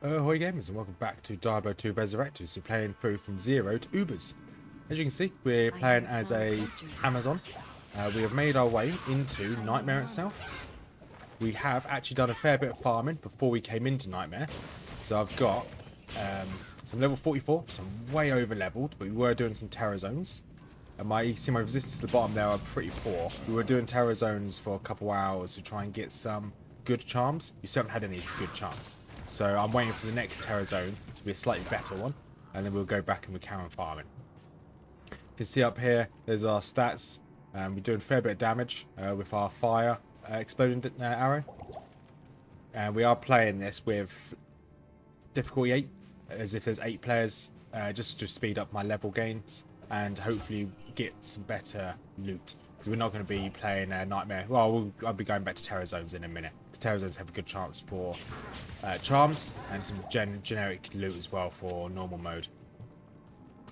Ahoy gamers and welcome back to Diablo 2 Resurrected. So playing through from 0 to Ubers. As you can see, we're playing as a Amazon. We have made our way into Nightmare itself. We have actually done a fair bit of farming before we came into Nightmare. So I've got some level 44, some way over leveled, but we were doing some terror zones. And you see my resistance to the bottom there are pretty poor. We were doing terror zones for a couple hours to try and get some good charms. You still haven't had any good charms. So I'm waiting for the next terror zone to be a slightly better one. And then we'll go back and we carry on farming. You can see up here, there's our stats. We're doing a fair bit of damage with our fire exploding arrow. And we are playing this with difficulty 8, as if there's 8 players, just to speed up my level gains. And hopefully get some better loot. Because we're not going to be playing Nightmare. Well, I'll be going back to Terror Zones in a minute. Because Terror Zones have a good chance for charms. And some generic loot as well for normal mode.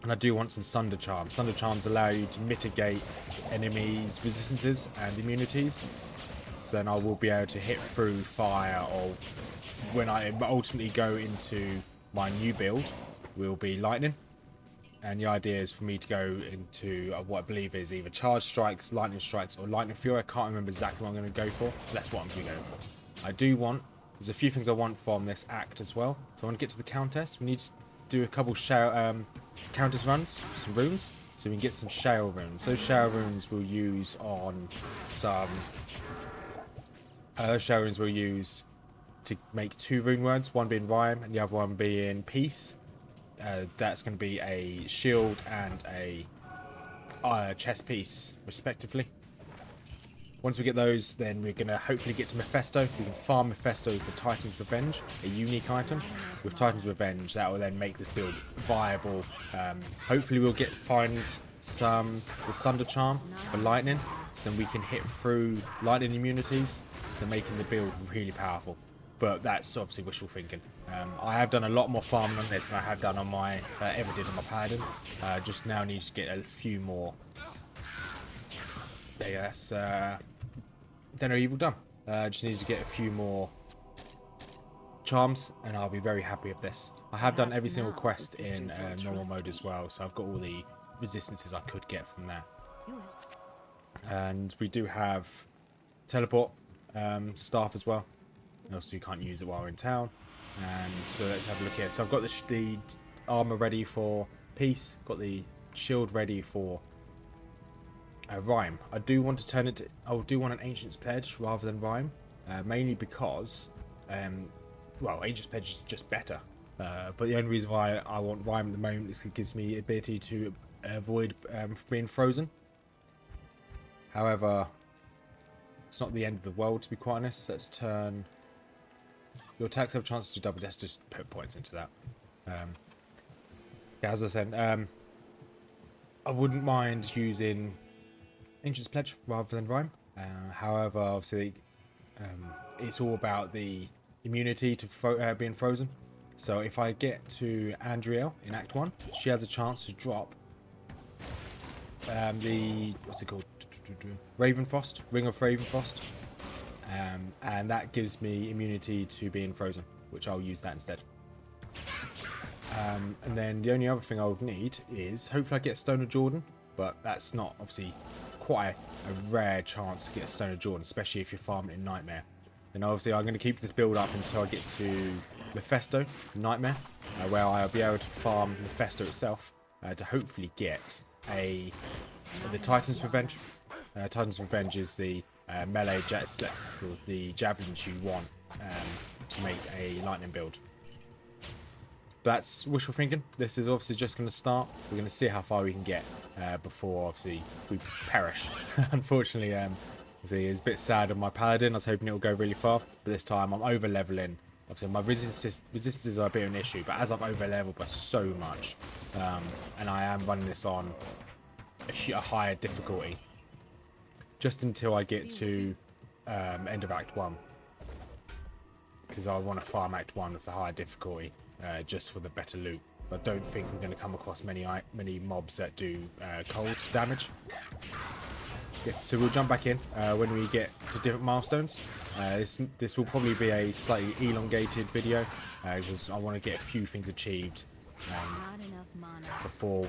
And I do want some Sunder Charms. Sunder Charms allow you to mitigate enemies' resistances and immunities. So then I will be able to hit through fire, or when I ultimately go into my new build, will be lightning. And the idea is for me to go into what I believe is either Charge Strikes, Lightning Strikes, or Lightning Fury. I can't remember exactly what I'm going to go for. That's what I'm going to go for. I do want... There's a few things I want from this act as well. So I want to get to the Countess. We need to do a couple Countess runs, some runes, so we can get some Shale runes. Those Shale runes we'll use on some... those Shale runes we'll use to make 2 rune words. One being Rhyme and the other one being Peace. That's going to be a shield and a chest piece, respectively. Once we get those, then we're going to hopefully get to Mephisto. We can farm Mephisto for Titan's Revenge, a unique item. With Titan's Revenge, that will then make this build viable. Hopefully we'll find the Sunder Charm for Lightning, so then we can hit through Lightning immunities, so making the build really powerful. But that's obviously wishful thinking. I have done a lot more farming on this than I have done on my ever did on my Paladin. Just now need to get a few more. Yeah, that's then no evil done. Just need to get a few more charms, and I'll be very happy with this. I have done every single quest in normal mode as well, so I've got all the resistances I could get from that. And we do have teleport staff as well. Also, you can't use it while we're in town. And so let's have a look here. So I've got the armor ready for Peace. Got the shield ready for Rhyme. I do want to turn it to... I do want an Ancient's Pledge rather than Rhyme. Mainly because... well, Ancient's Pledge is just better. But the only reason why I want Rhyme at the moment is it gives me the ability to avoid being frozen. However, it's not the end of the world, to be quite honest. Let's turn... Your attacks have a chance to double. Let's just put points into that. Yeah, as I said, I wouldn't mind using Ancient's Pledge rather than Rhyme. However, obviously, it's all about the immunity to being frozen. So if I get to Andariel in Act 1, she has a chance to drop what's it called? Ravenfrost, Ring of Ravenfrost. And that gives me immunity to being frozen, which I'll use that instead. And then the only other thing I would need is hopefully I get Stone of Jordan, but that's not obviously quite a rare chance to get Stone of Jordan, especially if you're farming in Nightmare. Then obviously I'm going to keep this build up until I get to Mephisto, Nightmare, where I'll be able to farm Mephisto itself to hopefully get the Titan's Revenge. Titan's Revenge is the melee jet slip with the javelins you want to make a lightning build. That's wishful thinking. This is obviously just going to start. We're going to see how far we can get before obviously we perish. Unfortunately, obviously it's a bit sad on my Paladin. I was hoping it would go really far, but this time I'm over leveling. Obviously my resistances are a bit of an issue, but as I've over leveled by so much, and I am running this on a higher difficulty, just until I get to end of Act 1. Because I want to farm Act 1 with the higher difficulty, just for the better loot. I don't think I'm going to come across many mobs that do cold damage. Yeah, so we'll jump back in when we get to different milestones. This will probably be a slightly elongated video, because I want to get a few things achieved before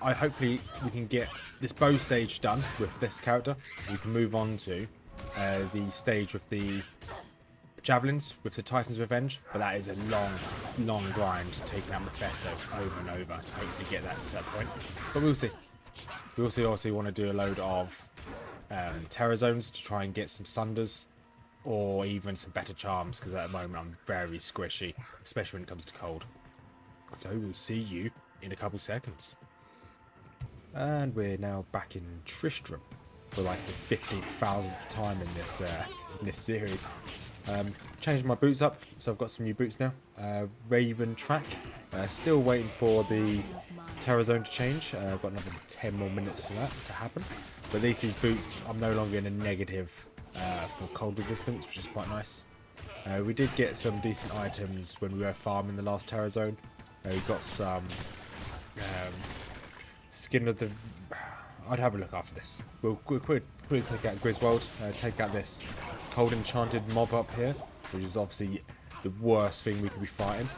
hopefully we can get this bow stage done with this character. We can move on to the stage with the javelins with the Titan's Revenge, but that is a long grind, taking out Mephisto over and over to hopefully get that to that point. But we'll see. We also want to do a load of Terror Zones to try and get some Sunders, or even some better charms, because at the moment I'm very squishy, especially when it comes to cold. So we'll see you in a couple seconds. And we're now back in Tristram for like the 15,000th time in this series. Changed my boots up, so I've got some new boots now. Raven track. Still waiting for the Terror Zone to change. I've got another 10 more minutes for that to happen. But at least these boots, I'm no longer in a negative for cold resistance, which is quite nice. We did get some decent items when we were farming the last Terror Zone. We got some skin of the... I'd have a look after this. We'll quickly take out Griswold, take out this cold enchanted mob up here, which is obviously the worst thing we could be fighting.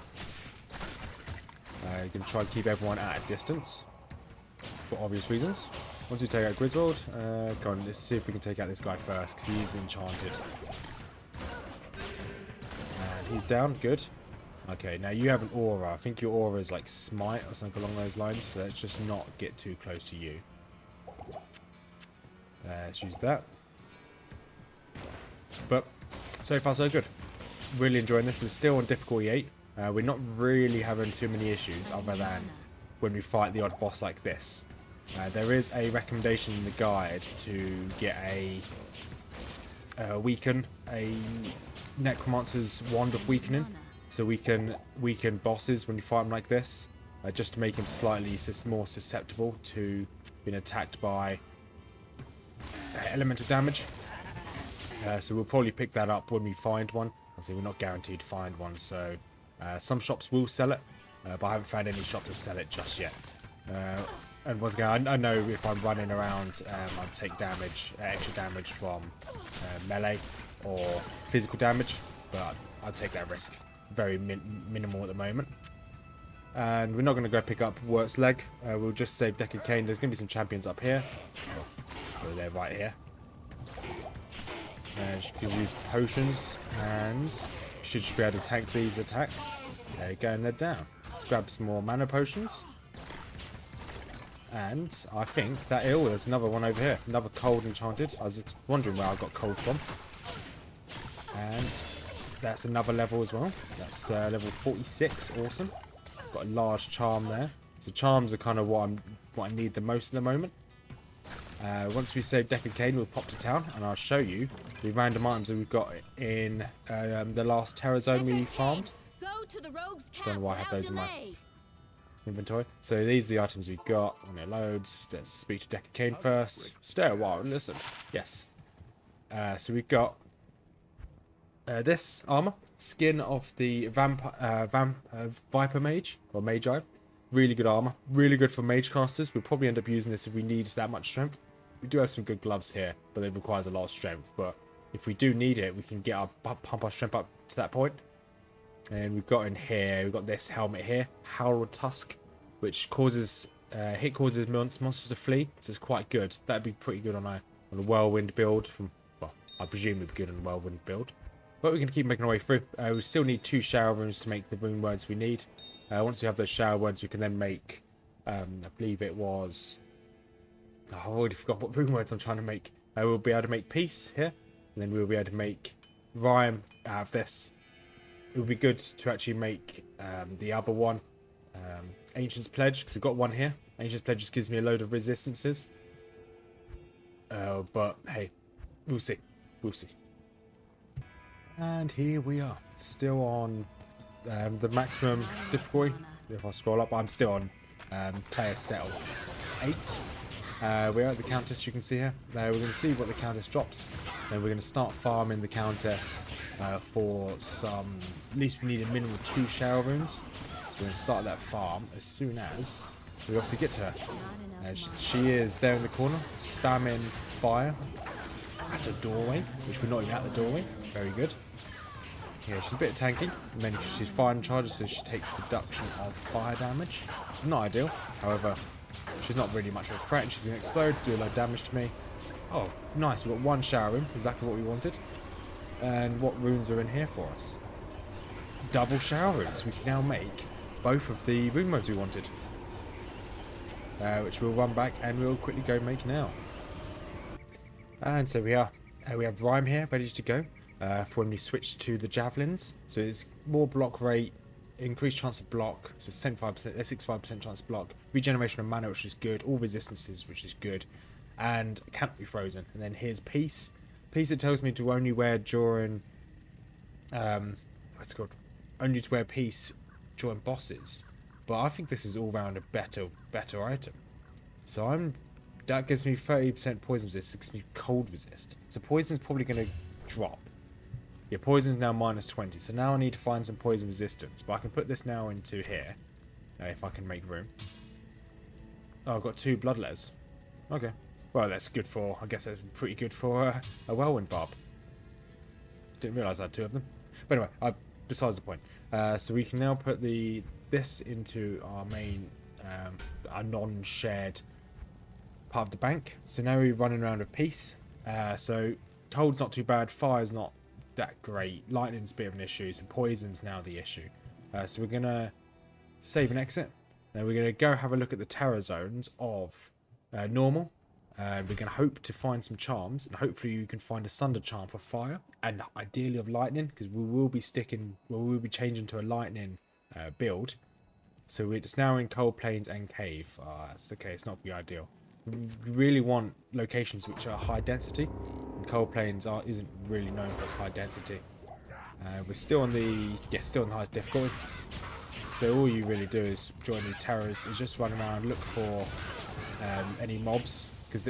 You can try and keep everyone at a distance for obvious reasons. Once we take out Griswold, go on, let's see if we can take out this guy first, because he's enchanted. And he's down, good. Okay, now you have an aura. I think your aura is like smite or something along those lines, so let's just not get too close to you. Let's use that. But so far so good. Really enjoying this. We're still on difficulty 8. We're not really having too many issues other than when we fight the odd boss like this. There is a recommendation in the guide to get a Necromancer's Wand of Weakening, so we can weaken bosses when you fight them like this, just to make him slightly more susceptible to being attacked by elemental damage. So we'll probably pick that up when we find one. Obviously we're not guaranteed to find one, so some shops will sell it, but I haven't found any shop to sell it just yet. And once again, I know if I'm running around, I'd take damage, extra damage from melee or physical damage, but I'd take that risk. Very minimal at the moment. And we're not going to go pick up Wirt's Leg. We'll just save Deckard Cain. There's going to be some champions up here. So they're right here. She can use potions, and should be able to tank these attacks. There you go, and they're down. Let's grab some more mana potions. And I think that there's another one over here. Another cold enchanted. I was wondering where I got cold from. And that's another level as well. That's level 46. Awesome. Got a large charm there. So charms are kind of what I need the most at the moment. Once we save Deckard Cain, we'll pop to town, and I'll show you the random items that we've got in the last Terror Zone we farmed. Don't know why I have those in my inventory. So these are the items we've got on their loads. Let's speak to Deckard Cain first. Stay a while and listen. Yes. So we've got this armor, skin of the Viper Mage or Magi. Really good armor, really good for mage casters. We'll probably end up using this if we need that much strength. We do have some good gloves here, but it requires a lot of strength. But if we do need it, we can get pump our strength up to that point. And we've got in here, we've got this helmet here, Howled Tusk, which causes monsters to flee. So it's quite good. That'd be pretty good on a whirlwind build. Well, I presume it'd be good on a whirlwind build. But we can keep making our way through. We still need 2 shower runes to make the rune words we need. Once we have those shower words, we can then make, I believe it was, I already forgot what rune words I'm trying to make. We'll be able to make peace here, and then we'll be able to make rhyme out of this. It would be good to actually make the other one, Ancient's Pledge, because we've got one here. Ancient's Pledge just gives me a load of resistances. But hey, we'll see. We'll see. And here we are, still on the maximum difficulty. If I scroll up, I'm still on player set of 8. We're at the Countess, you can see here. We're going to see what the Countess drops. Then we're going to start farming the Countess for some... At least we need a minimum of 2 shower runes. So we're going to start that farm as soon as we obviously get to her. She is there in the corner, spamming fire at a doorway, which we're not even at the doorway. Very good. Yeah, she's a bit tanky. And then she's fire and charger, so she takes reduction of fire damage. Not ideal. However, she's not really much of a threat. She's going to explode, do a lot of damage to me. Oh, nice. We've got one shower room. Exactly what we wanted. And what runes are in here for us? Double shower rooms. We can now make both of the rune modes we wanted. Which we'll run back and we'll quickly go make now. And so we are. We have Rhyme here ready to go for when we switch to the javelins. So it's more block rate, increased chance of block, so 75%, 65% chance of block, regeneration of mana, which is good, all resistances, which is good, and can't be frozen. And then here's Peace. Peace, it tells me to only wear during, what's it called? Only to wear Peace during bosses. But I think this is all round a better item. So that gives me 30% poison resist, 60 cold resist. So poison's probably going to drop. Yeah, poison's now minus 20. So now I need to find some poison resistance. But I can put this now into here, if I can make room. Oh, I've got 2 bloodletters. Okay. Well, that's good for, I guess that's pretty good for a whirlwind barb. Didn't realise I had 2 of them. But anyway, besides the point. So we can now put this into our main, our non-shared part of the bank. So now we're running around with Peace. So Cold's not too bad, Fire's not that great, Lightning's a bit of an issue, so Poison's now the issue. So we're going to save and exit. Now we're going to go have a look at the terror zones of normal. We're going to hope to find some charms, and hopefully you can find a Sunder charm for fire, and ideally of lightning, because we will be changing to a lightning build. So it's now in cold plains and cave. It's okay, it's not the ideal. We really want locations which are high density, and cold plains isn't really known for its high density. We're still on the highest difficulty. So all you really do is join these terrors, is just run around, look for any mobs. Because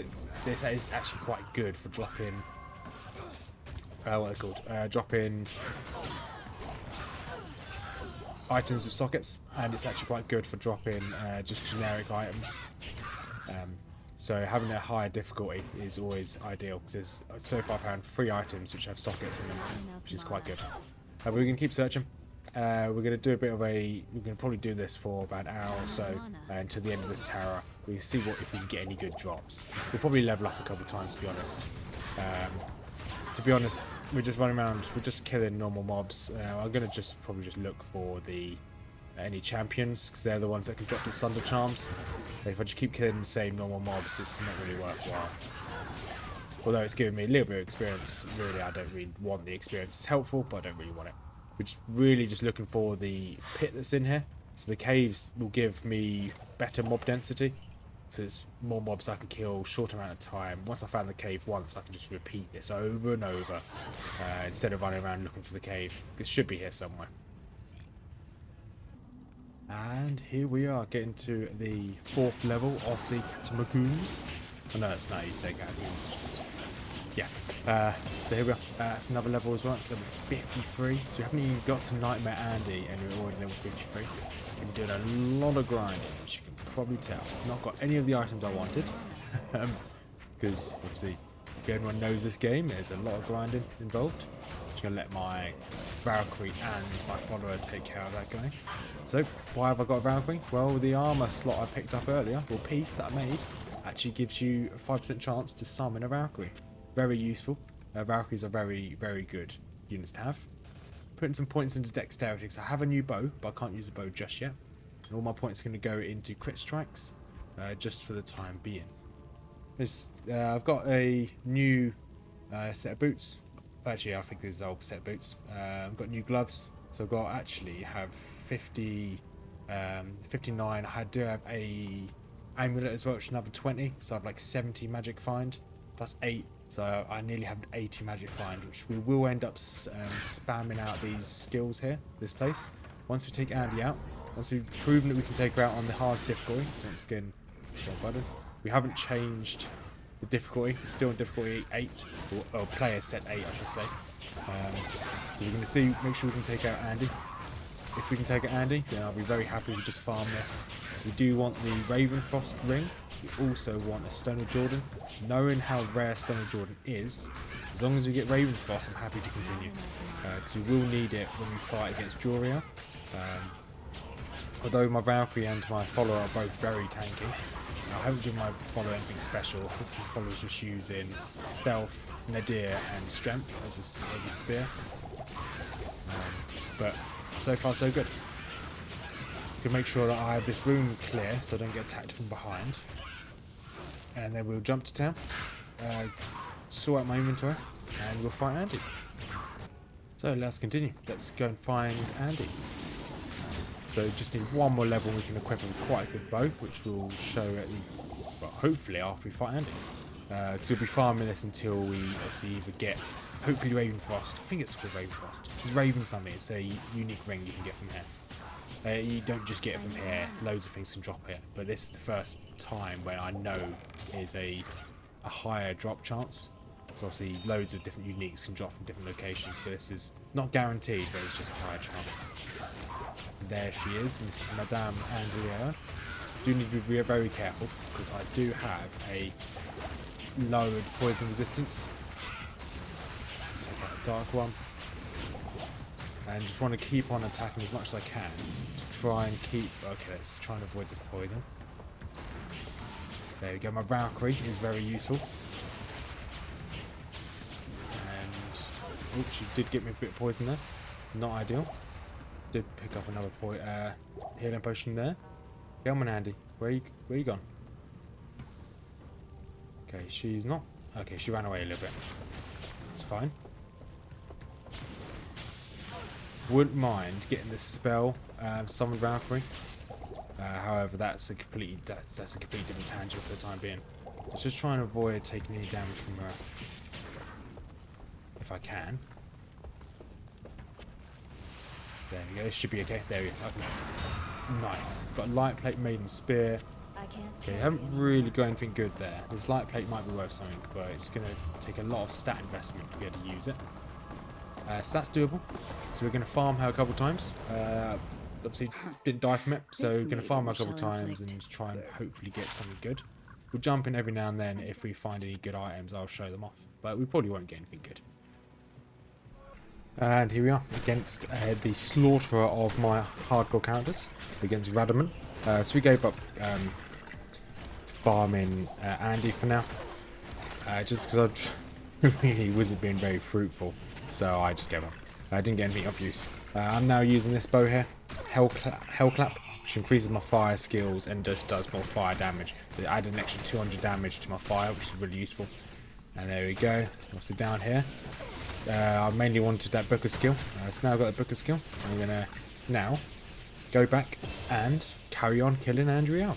this is actually quite good for dropping, dropping items with sockets, and it's actually quite good for dropping just generic items. So having a higher difficulty is always ideal, because there's so far found 3 items which have sockets in them, which is quite good. But we're going to keep searching. We're going to do a bit of we're going to probably do this for about an hour or so until the end of this terror. We can see if we can get any good drops. We'll probably level up a couple of times, to be honest. We're just running around, we're just killing normal mobs. I'm going to probably just look for any champions, because they're the ones that can drop the Sunder charms. If I just keep killing the same normal mobs, it's not really worthwhile. Although it's giving me a little bit of experience, really I don't really want the experience. It's helpful, but I don't really want it. We're just really just looking for the pit that's in here. So the caves will give me better mob density. So it's more mobs I can kill, short amount of time. Once I found the cave once, I can just repeat this over and over. Instead of running around looking for the cave. It should be here somewhere. And here we are, getting to the 4th level of the Catacombs. Oh no, it's not how you say Catacombs, just... Yeah, so here we are. It's another level as well. It's level 53. So we haven't even got to Nightmare Andy, and we're already level 53. We're doing a lot of grinding, which you can probably tell. I've not got any of the items I wanted, because obviously, if anyone knows this game, there's a lot of grinding involved. I'm just going to let my Valkyrie and my follower take care of that guy. So, why have I got a Valkyrie? Well, the armor slot I picked up earlier, or piece that I made, actually gives you a 5% chance to summon a Valkyrie. Very useful. Valkyries are very, very good units to have. Putting some points into dexterity, because I have a new bow, but I can't use the bow just yet. And all my points are going to go into crit strikes, just for the time being. I've got a new set of boots. Actually, I think this is an old set of boots. I've got new gloves, so I've got have 59. I do have a amulet as well, which is another 20. So I have like 70 magic find plus 8. So I nearly have 80 magic find, which we will end up spamming out these skills here, this place. Once we take Andy out, once we've proven that we can take her out on the hardest difficulty, so once again, button. We haven't changed the difficulty, it's still in difficulty 8, or player set 8 I should say. So we're going to make sure we can take out Andy. If we can take out Andy, then I'll be very happy to just farm this. So we do want the Ravenfrost ring. We also want a Stone of Jordan. Knowing how rare Stone of Jordan is, As long as we get Ravenfrost, I'm happy to continue. Because we will need it when we fight against Joriel. Although my Valkyrie and my follower are both very tanky, I haven't given my follower anything special. I think my follower's just using stealth, nadir, and strength as a spear. But so far so good. Can make sure that I have this room clear so I don't get attacked from behind. And then we'll jump to town, sort out my inventory, and we'll fight Andy. So let's continue. Let's go and find Andy. So just need one more level and we can equip him with quite a good bow, which will show at the, well, hopefully after we fight Andy. So we'll be farming this until we obviously either get, hopefully Ravenfrost. I think it's called Ravenfrost. It's Raven something. It's a unique ring you can get from here. You don't just get it from here. Loads of things can drop here, but this is the first time when I know is a higher drop chance. So obviously loads of different uniques can drop from different locations, but this is not guaranteed, but it's just a higher chance. And there she is, Madame Andariel. Do need to be very careful because I do have a lowered poison resistance. So I've got a dark one. And just want to keep on attacking as much as I can to try and keep... Okay, let's try and avoid this poison. There we go, my Valkyrie is very useful. And... oh, she did get me a bit of poison there. Not ideal. Did pick up another healing potion there. Come on, Andy. Where you gone? Okay, she's not... okay, she ran away a little bit. It's fine. Wouldn't mind getting this spell summoned Valkyrie. However, that's a completely different tangent for the time being. Let's just try and avoid taking any damage from her if I can. There we go. This should be okay. There we go. Okay. Nice. It's got a light plate, maiden spear. Okay, haven't really got anything good there. This light plate might be worth something, but it's going to take a lot of stat investment to be able to use it. So that's doable. So we're going to farm her a couple times. Obviously didn't die from it, so we're going to farm her a couple times and try and hopefully get something good. We'll jump in every now and then. If we find any good items, I'll show them off. But we probably won't get anything good. And here we are against the slaughterer of my hardcore characters, against Radaman. So we gave up farming Andy for now, just because he wasn't being very fruitful. So I just gave up. I didn't get anything of use. I'm now using this bow here, Hellclap, which increases my fire skills and just does more fire damage. It added an extra 200 damage to my fire, which is really useful. And there we go. Obviously down here. I mainly wanted that Booker skill. So now I've got the Booker skill. I'm going to now go back and carry on killing Andariel.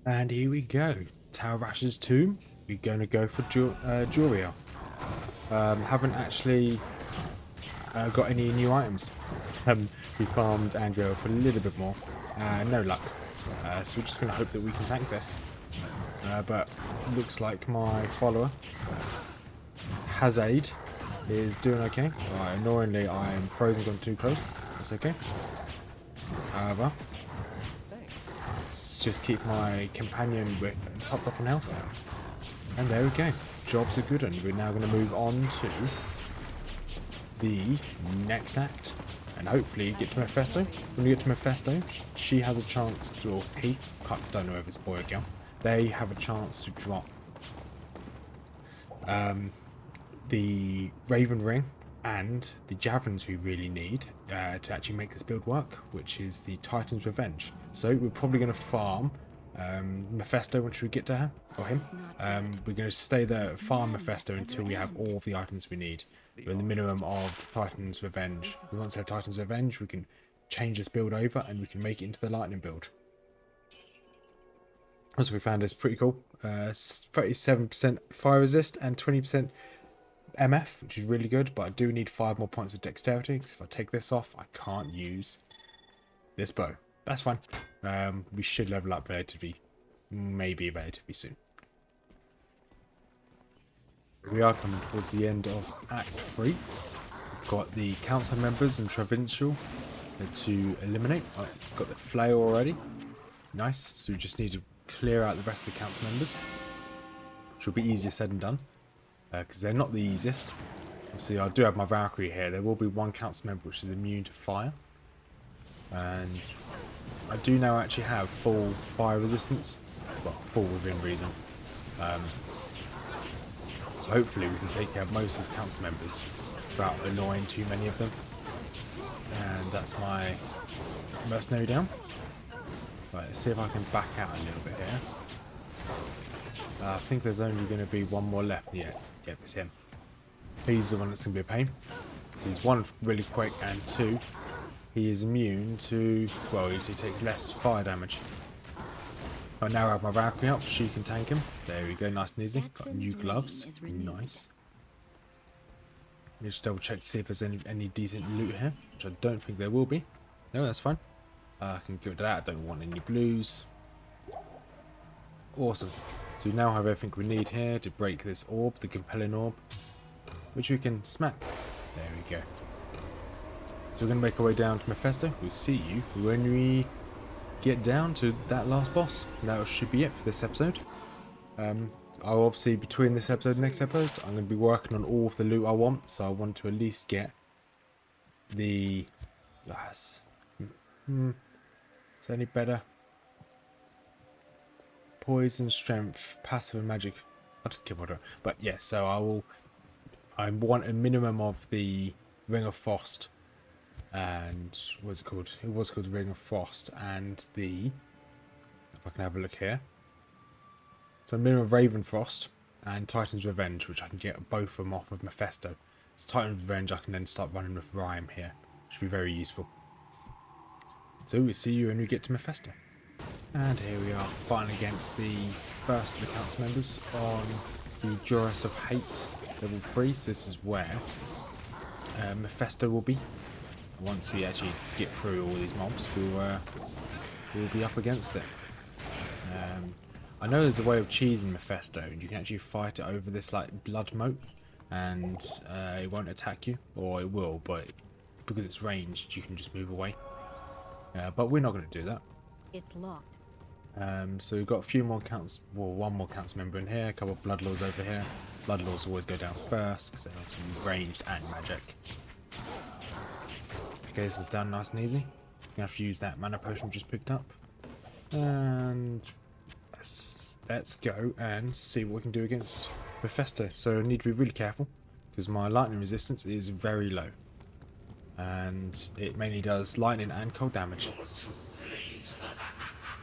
And here we go. Taurash's tomb. We're going to go for Joriel. Haven't actually got any new items. We farmed Andariel for a little bit more. No luck. So we're just going to hope that we can tank this. But looks like my follower Hazade is doing okay. Annoyingly, I am frozen gone too close. That's okay. However, let's just keep my companion topped up on health. And there we go. Job's a good one. We're now going to move on to the next act. And hopefully get to Mephisto. When we get to Mephisto, she has a chance to, or he, don't know if it's a boy or girl, they have a chance to drop the Raven Ring and the Javelins we really need to actually make this build work, which is the Titan's Revenge. So we're probably going to farm Mephisto once we get to her, or him. We're going to stay there, farm Mephisto until we have all of the items we need. We're in the minimum of Titan's Revenge. Once we have Titan's Revenge, we can change this build over and we can make it into the Lightning build. Also, we found this pretty cool. 37% fire resist and 20% MF, which is really good, but I do need 5 more points of dexterity, because if I take this off, I can't use this bow. That's fine. We should level up maybe relatively soon. We are coming towards the end of Act 3. We've got the council members and provincial to eliminate. I've got the flail already. Nice. So we just need to clear out the rest of the council members, which will be easier said than done. because they're not the easiest. Obviously, I do have my Valkyrie here. There will be one council member which is immune to fire. And I do now actually have full fire resistance. Well, full within reason. So hopefully we can take care of most of these council members without annoying too many of them. And that's my mercenary down. Right, let's see if I can back out a little bit here. I think there's only going to be one more left. Yeah, yep, it's him. He's the one that's going to be a pain. He's one, really quick, and two, he is immune to, well, he takes less fire damage. Right, now I have my Valkyrie up, she can tank him. There we go, nice and easy. Got new gloves, nice. Let me just double check to see if there's any decent loot here, which I don't think there will be. No, that's fine. I can go to that, I don't want any blues. Awesome. So we now have everything we need here to break this orb, the compelling orb, which we can smack. There we go. So we're going to make our way down to Mephisto. We'll see you when we get down to that last boss. That should be it for this episode. I'll obviously, between this episode and next episode, I'm going to be working on all of the loot I want. So I want to at least get the... is that any better? Poison, strength, passive and magic. I don't care what I do. But yeah, so I want a minimum of the Ring of Frost. And what's it called? It was called Ring of Frost and the... If I can have a look here. So minimum of Raven Frost and Titan's Revenge, which I can get both of them off of Mephisto. So Titan's Revenge I can then start running with Rhyme here. Should be very useful. So we'll see you when we get to Mephisto. And here we are, fighting against the first of the council members on the Juris of Hate level 3. So this is where Mephisto will be. Once we actually get through all these mobs, we'll be up against it. I know there's a way of cheesing Mephisto. You can actually fight it over this like blood moat, and it won't attack you, or it will, but because it's ranged, you can just move away. But we're not going to do that. It's locked. So we've got a few more counts, well, one more council member in here, a couple of bloodlords over here. Bloodlords always go down first because they're obviously ranged and magic. Okay, this was done nice and easy. Gonna have to use that mana potion we just picked up, and let's go and see what we can do against Mephisto. So I need to be really careful because my lightning resistance is very low, and it mainly does lightning and cold damage.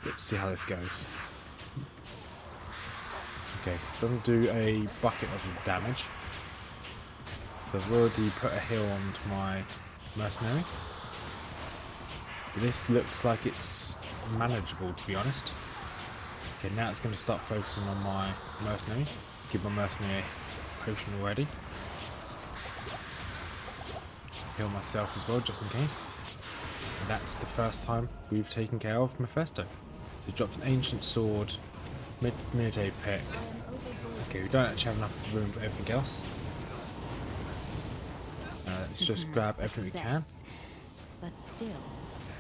Let's see how this goes. Okay, doesn't do a bucket of damage. So I've already put a heal onto my mercenary. But this looks like it's manageable, to be honest. Okay, now it's going to start focusing on my mercenary. Let's give my mercenary a potion already. Heal myself as well, just in case. And that's the first time we've taken care of Mephisto. So he drops an ancient sword, Minotaur pick. Okay, we don't actually have enough room for everything else. Let's just grab everything we can. But still,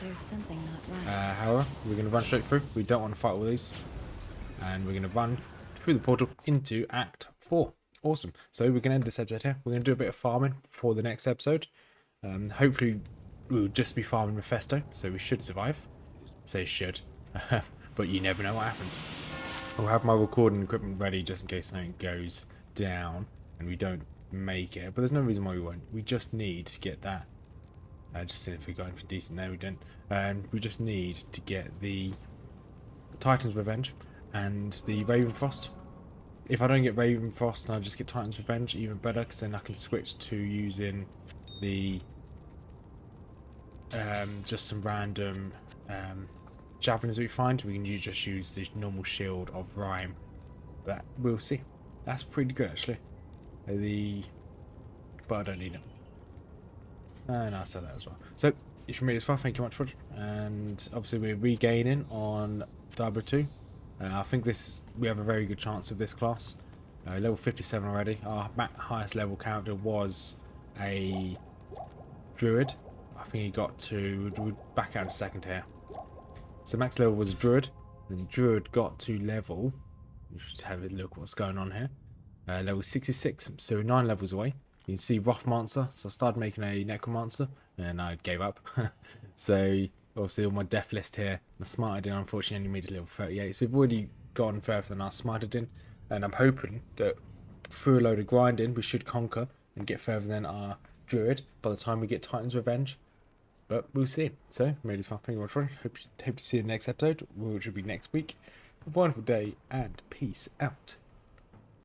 there's something not right. However, we're going to run straight through. We don't want to fight all these. And we're going to run through the portal into Act 4. Awesome. So we're going to end this episode here. We're going to do a bit of farming for the next episode. Hopefully, we'll just be farming Mephisto, so we should survive. Say should. But you never know what happens. I'll have my recording equipment ready just in case something goes down and we don't make it. But there's no reason why we won't. We just need to get that. Just seeing if we got anything decent there. We don't. And we just need to get the Titan's Revenge and the Raven Frost. If I don't get Raven Frost and I just get Titan's Revenge, even better, because then I can switch to using the just some random javelins we find. We can just use the normal shield of Rhyme. But we'll see. That's pretty good actually. But I don't need it. And I'll sell that as well. So if you made it this far, thank you much for watching. And obviously we're regaining on Diablo 2. I think we have a very good chance of this class. Level 57 already. Our highest level character was a druid. I think he got to... We'll back out in a second here. So max level was a druid. And druid got to level... You should have a look what's going on here. level 66, so 9 levels away. You can see Rothmancer, so I started making a Necromancer, and I gave up. So, obviously on my death list here, my Smarted in unfortunately only made it level 38, so we've already gone further than our Smarted in, and I'm hoping that through a load of grinding, we should conquer and get further than our Druid by the time we get Titan's Revenge. But we'll see. So, made this fun. Thank you very much. Hope to see you in the next episode, which will be next week. Have a wonderful day, and peace out.